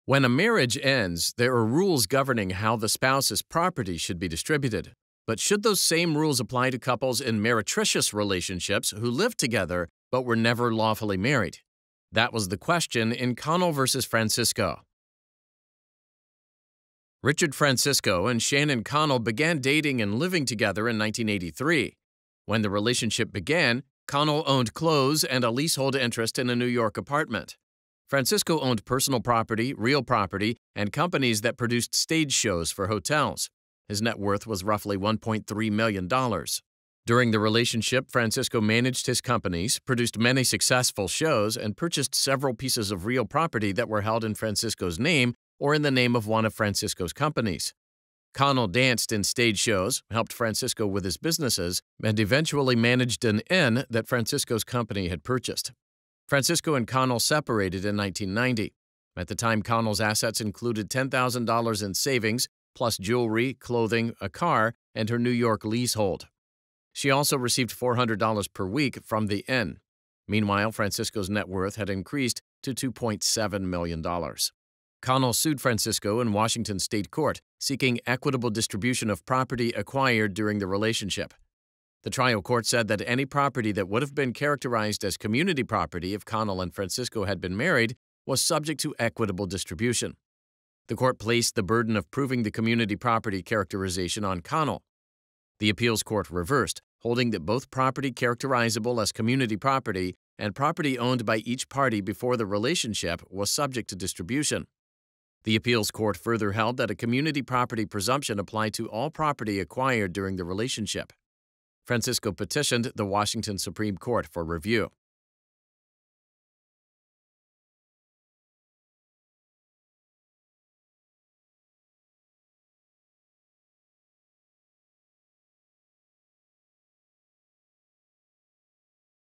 When a marriage ends, there are rules governing how the spouse's property should be distributed. But should those same rules apply to couples in meretricious relationships who lived together but were never lawfully married? That was the question in Connell versus Francisco. Richard Francisco and Shannon Connell began dating and living together in 1983. When the relationship began, Connell owned clothes and a leasehold interest in a New York apartment. Francisco owned personal property, real property, and companies that produced stage shows for hotels. His net worth was roughly $1.3 million. During the relationship, Francisco managed his companies, produced many successful shows, and purchased several pieces of real property that were held in Francisco's name or in the name of one of Francisco's companies. Connell danced in stage shows, helped Francisco with his businesses, and eventually managed an inn that Francisco's company had purchased. Francisco and Connell separated in 1990. At the time, Connell's assets included $10,000 in savings, plus jewelry, clothing, a car, and her New York leasehold. She also received $400 per week from the inn. Meanwhile, Francisco's net worth had increased to $2.7 million. Connell sued Francisco in Washington State Court, seeking equitable distribution of property acquired during the relationship. The trial court said that any property that would have been characterized as community property if Connell and Francisco had been married was subject to equitable distribution. The court placed the burden of proving the community property characterization on Connell. The appeals court reversed, holding that both property characterizable as community property and property owned by each party before the relationship was subject to distribution. The appeals court further held that a community property presumption applied to all property acquired during the relationship. Francisco petitioned the Washington Supreme Court for review.